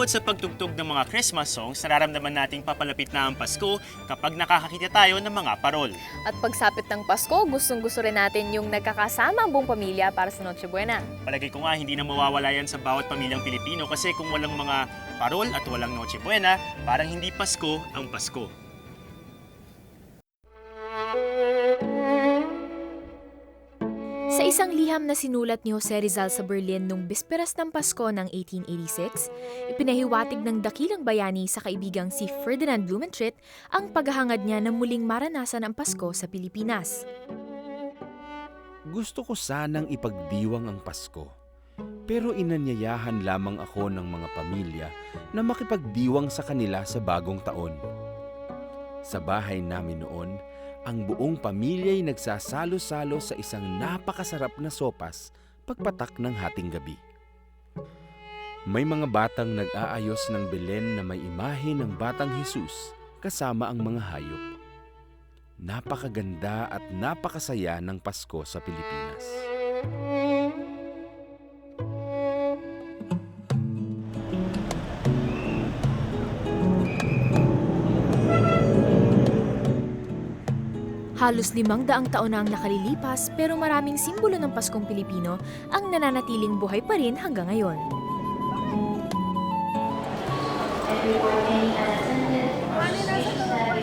Bukod sa pagtugtog ng mga Christmas songs, nararamdaman nating papalapit na ang Pasko kapag nakakakita tayo ng mga parol. At pagsapit ng Pasko, gustong-gusto rin natin yung nagkakasama ang buong pamilya para sa Noche Buena. Palagay ko nga hindi na mawawala yan sa bawat pamilyang Pilipino kasi kung walang mga parol at walang Noche Buena, parang hindi Pasko ang Pasko. Sa isang liham na sinulat ni Jose Rizal sa Berlin nung bisperas ng Pasko ng 1886, ipinahiwatig ng dakilang bayani sa kaibigang si Ferdinand Blumentritt ang paghahangad niya na muling maranasan ang Pasko sa Pilipinas. Gusto ko sanang ipagdiwang ang Pasko, pero inanyayahan lamang ako ng mga pamilya na makipagdiwang sa kanila sa bagong taon. Sa bahay namin noon, ang buong pamilya'y nagsasalo-salo sa isang napakasarap na sopas pagpatak ng hating gabi. May mga batang nag-aayos ng Belen na may imahe ng Batang Jesus kasama ang mga hayop. Napakaganda at napakasaya ng Pasko sa Pilipinas. Halos 500 taon na ang nakalilipas pero maraming simbolo ng Paskong Pilipino ang nananatiling buhay pa rin hanggang ngayon.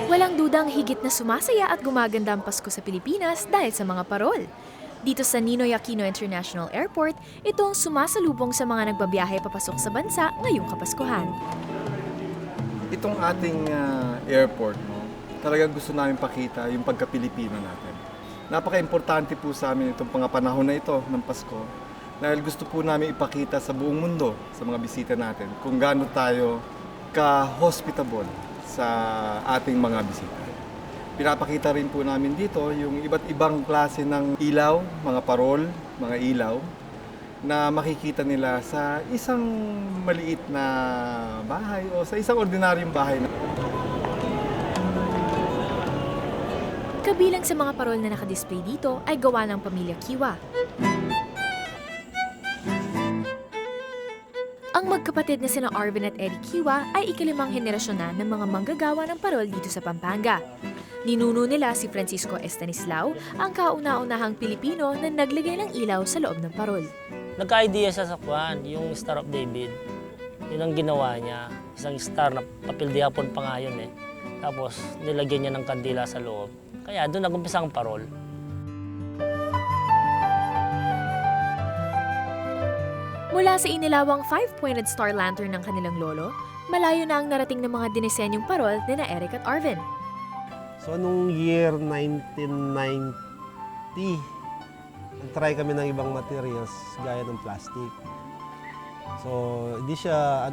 Walang dudang higit na sumasaya at gumaganda ang Pasko sa Pilipinas dahil sa mga parol. Dito sa Ninoy Aquino International Airport, ito ang sumasalubong sa mga nagbabiyahe papasok sa bansa ngayong Kapaskuhan. Itong ating airport, talagang gusto namin pakita yung pagka-Pilipino natin. Napaka-importante po sa amin itong pangapanahon na ito ng Pasko dahil gusto po namin ipakita sa buong mundo, sa mga bisita natin, kung gaano tayo ka-hospitable sa ating mga bisita. Pinapakita rin po namin dito yung iba't ibang klase ng ilaw, mga parol, mga ilaw, na makikita nila sa isang maliit na bahay o sa isang ordinaryong bahay. Kabilang sa mga parol na nakadisplay dito ay gawa ng pamilya Kiwa. Ang magkapatid na sina Arvin at Eddie Kiwa ay ikalimang henerasyon na ng mga manggagawa ng parol dito sa Pampanga. Ninuno nila si Francisco Estanislao, ang kauna-unahang Pilipino na naglagay ng ilaw sa loob ng parol. Nagka-idea siya sa kwan, yung Star of David. Yun ang ginawa niya. Isang star na papel de hapon pa nga yun eh. Tapos nilagyan niya ng kandila sa loob. Kaya doon nag-umpisa ang parol. Mula sa inilawang 5-pointed star lantern ng kanilang lolo, malayo na ang narating ng mga dinisenyong parol ni na Eric at Arvin. So, nung year 1990, nag-try kami ng ibang materials gaya ng plastic. So, hindi siya,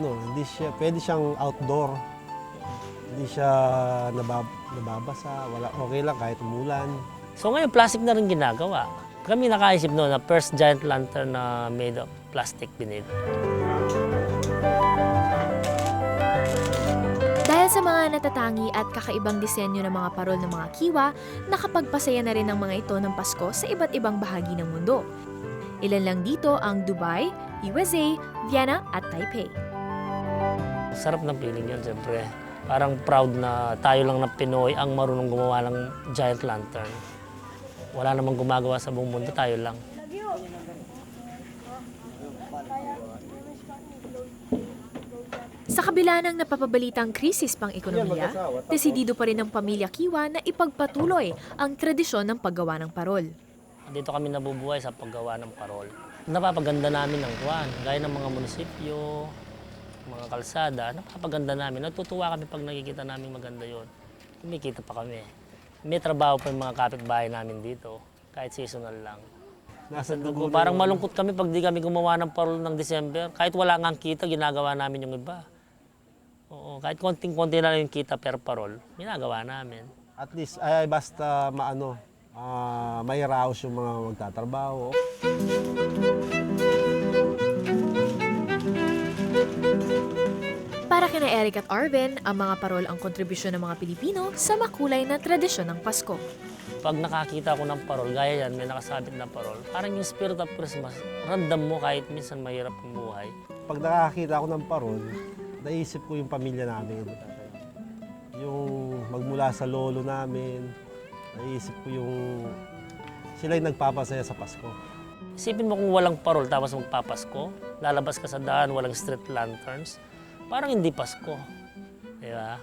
pwede siyang outdoor. Hindi siya nababasa, okay lang kahit umulan. So ngayon, plastic na rin ginagawa. Kami nakaisip noon na first giant lantern na made of plastic vinyl. Dahil sa mga natatangi at kakaibang disenyo ng mga parol ng mga Kiwa, nakapagpasaya na rin ang mga ito ng Pasko sa iba't ibang bahagi ng mundo. Ilan lang dito ang Dubai, USA, Vienna at Taipei. Sarap ng feeling yun, siyempre. Parang proud na tayo lang na Pinoy ang marunong gumawa ng giant lantern. Wala namang gumagawa sa buong mundo, tayo lang. Sa kabila ng napapabalitang krisis pang ekonomiya, desidido pa rin ang pamilya Kiwa na ipagpatuloy ang tradisyon ng paggawa ng parol. Dito kami nabubuhay sa paggawa ng parol. Napapaganda namin ang kwan, gaya ng mga munisipyo, mga kalsada, napapaganda namin. Natutuwa kami pag nakikita namin maganda yon. Kumikita pa kami. May trabaho pa yung mga kapitbahay namin dito, kahit seasonal lang. Nasa dugo Parang malungkot kami pag di kami gumawa ng parol ng December. Kahit wala ngang kita, ginagawa namin yung iba. Oo, kahit konting-konti na lang yung kita per parol, ginagawa namin. At least, ay basta may raos yung mga magtatrabaho. Para kina Eric at Arvin, ang mga parol ang kontribusyon ng mga Pilipino sa makulay na tradisyon ng Pasko. Pag nakakita ko ng parol, gaya yan, may nakasabit na parol, parang yung spirit of Christmas, ramdam mo kahit minsan mahirap ang buhay. Pag nakakita ako ng parol, naisip ko yung pamilya namin. Yung magmula sa lolo namin, naisip ko yung sila yung nagpapasaya sa Pasko. Isipin mo kung walang parol tapos magpapasko, lalabas ka sa daan, walang street lanterns, parang hindi Pasko. Di ba?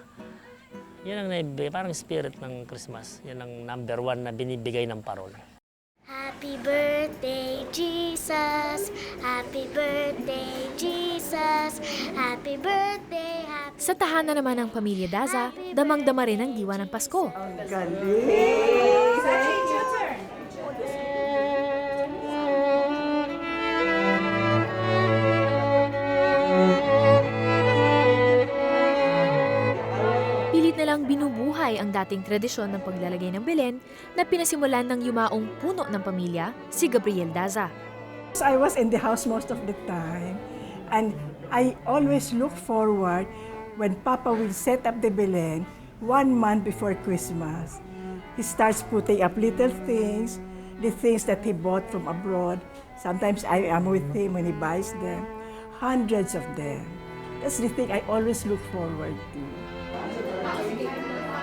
Yan ang naibigay, parang spirit ng Christmas. Yan ang number 1 na binibigay ng parol. Happy birthday, Jesus. Happy birthday, Jesus. Happy birthday, happy... Sa tahanan naman ng pamilya Daza, damang-dama rin ang diwa ng Pasko. Pilit na lang binubuhay ang dating tradisyon ng paglalagay ng Belen na pinasimulan ng yumaong puno ng pamilya, si Gabriel Daza. I was in the house most of the time, and I always look forward when Papa will set up the Belen 1 month before Christmas. He starts putting up little things, the things that he bought from abroad. Sometimes I am with him when he buys them, hundreds of them. That's the thing I always look forward to.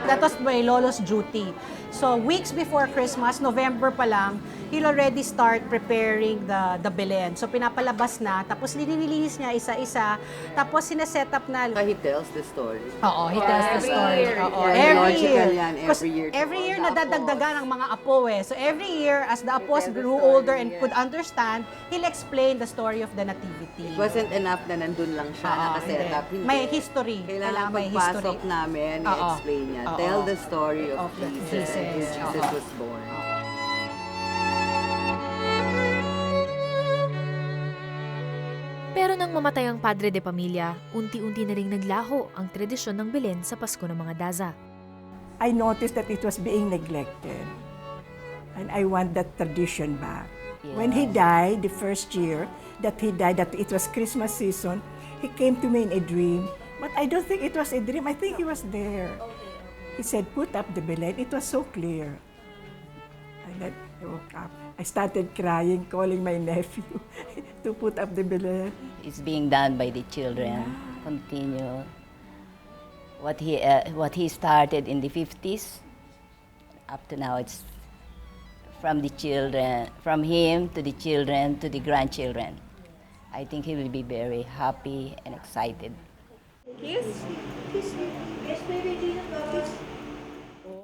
That was my lolo's duty. So weeks before Christmas, November pa lang, he'll already start preparing the Belen. So pinapalabas na, tapos linilinis niya isa-isa, tapos sineset up na. He tells the story. Oo, he tells the story. Oo, Yeah, every logical year. yan, Because every year. every year The nadadagdagan ang mga apo eh. So every year, as the apos grew older and could understand, he'll explain the story of the nativity. It wasn't enough na nandun lang siya, nakaset up. Hindi. May history. Kailangan may history. pagpasok namin, Oo. i-explain niya. Oo. Tell the story of Of Jesus. Jesus. Jesus Oo. was born. Pero nang mamatay ang padre de pamilya, unti-unti na ring naglaho ang tradisyon ng Belen sa Pasko ng mga Daza. I noticed that it was being neglected, and I want that tradition back. When he died, the first year that he died, that it was Christmas season, he came to me in a dream. But I don't think it was a dream. I think he was there. He said, put up the Belen. It was so clear. And then I woke up. I started crying, calling my nephew to put up the Belen. It's being done by the children. Continue what he started in the 50s. Up to now, it's from the children, from him to the children to the grandchildren. I think he will be very happy and excited.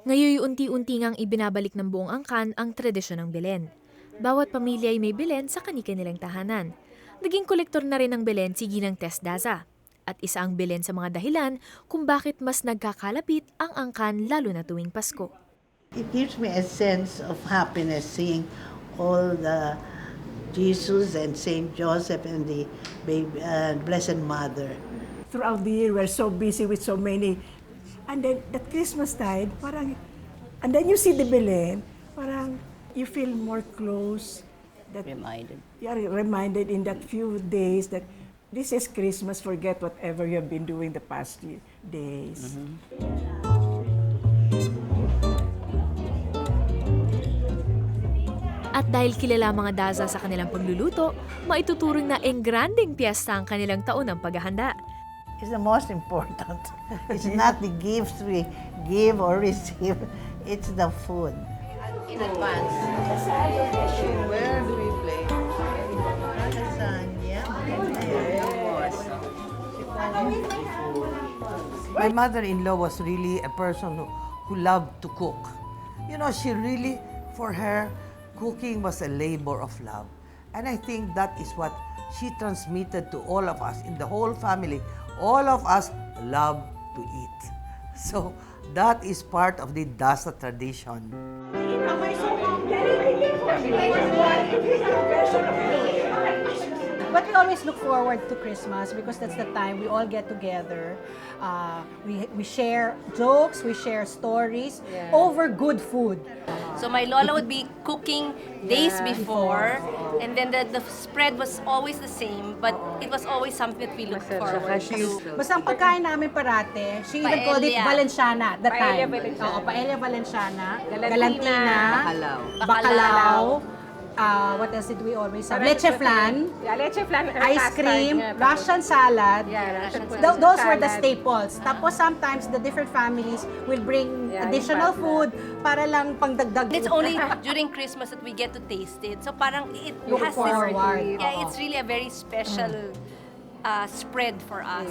Ngayon unti-unti ngang ibinabalik ng buong angkan ang tradisyon ng Belen. Bawat pamilya ay may Belen sa kani-kanilang tahanan. Naging kolektor na rin ng Belen si Ginang Tess Daza. At isa ang Belen sa mga dahilan kung bakit mas nagkakalapit ang angkan lalo na tuwing Pasko. It gives me a sense of happiness seeing all the Jesus and Saint Joseph and the baby, Blessed Mother. Throughout the year, we're so busy with so many. And then, at Christmas time, parang, and then you see the Belen, parang you feel more close. That Reminded. you are reminded in that few days that this is Christmas, forget whatever you have been doing the past days. At dahil kilala mga Daza sa kanilang pagluluto, maituturing na engranding piyesta ang kanilang taon ng paghahanda. It's the most important. It's not the gifts we give or receive, it's the food. In advance. Where do we play? My mother-in-law was really a person who loved to cook. You know, she really, for her, cooking was a labor of love. And I think that is what she transmitted to all of us in the whole family. All of us love to eat. So that is part of the Daza tradition. But we always look forward to Christmas because that's the time we all get together. We share jokes, we share stories over good food. So my lola would be cooking days before, and then the spread was always the same, but it was always something that we look forward to. Basta ang pagkain namin parate, she even called it Paella. Valenciana at the time. Paella Valenciana. Oo, Paella Valenciana, Galantina. Bacalao. bacalao, What else did we always have? Leche flan, Yeah, leche flan. ice cream, Russian salad. Yeah, Russian Those were the salad. staples. Tapos sometimes the different families will bring Yeah, additional yung food para lang pangdagdag. It's only during Christmas that we get to taste it. So parang it Look has forward. this, yeah, it's really a very special spread for us.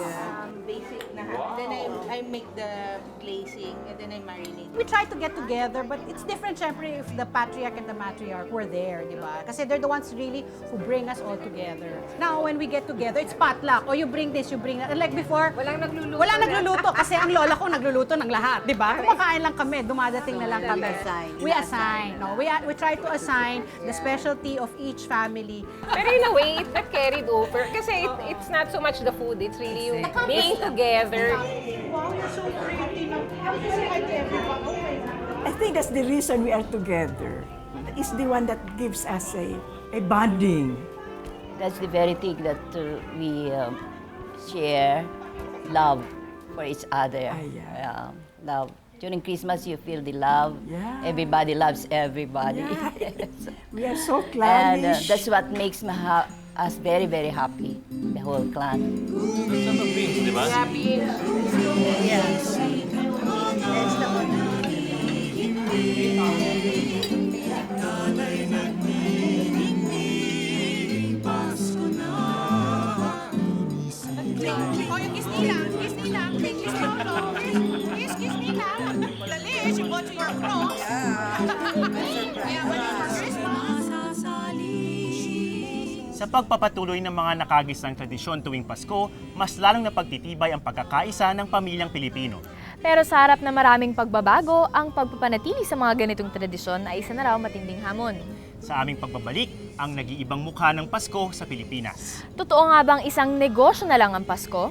Basic na. Then I make the glazing and then I marinate. We try to get together, but it's different syempre if the patriarch and the matriarch were there, di ba? Kasi they're the ones really who bring us all together. Now, when we get together, it's potluck. O you bring this, you bring that. Like before, Walang nagluluto. Walang nagluluto kasi ang lola ko nagluluto ng lahat, di ba? Kumakain lang kami, dumadating na lang kami. We assign. No, we try to assign the specialty of each family. Pero in a way, it got carried over. Kasi it's not so much the food, it's really yung being together. Wow, you're so pretty. How do you say hi to everyone? I think that's the reason we are together. It's the one that gives us a bonding. That's the very thing that we share love for each other. yeah. Love. During Christmas, you feel the love. Yeah. Everybody loves everybody. Yeah. We are so And clannish. that's what makes us very, very happy, the whole clan. Oh, yung kiss nila. Kiss nila. Kiss Lolo. Kiss nila. Dali, she bought you your cross. Yeah, but for Christmas. Sa pagpapatuloy ng mga nakagisang tradisyon tuwing Pasko, mas lalong napagtitibay ang pagkakaisa ng pamilyang Pilipino. Pero sa harap na maraming pagbabago, ang pagpapanatili sa mga ganitong tradisyon ay isa na raw matinding hamon. Sa aming pagbabalik, ang nag-iibang mukha ng Pasko sa Pilipinas. Totoo nga bang isang negosyo na lang ang Pasko?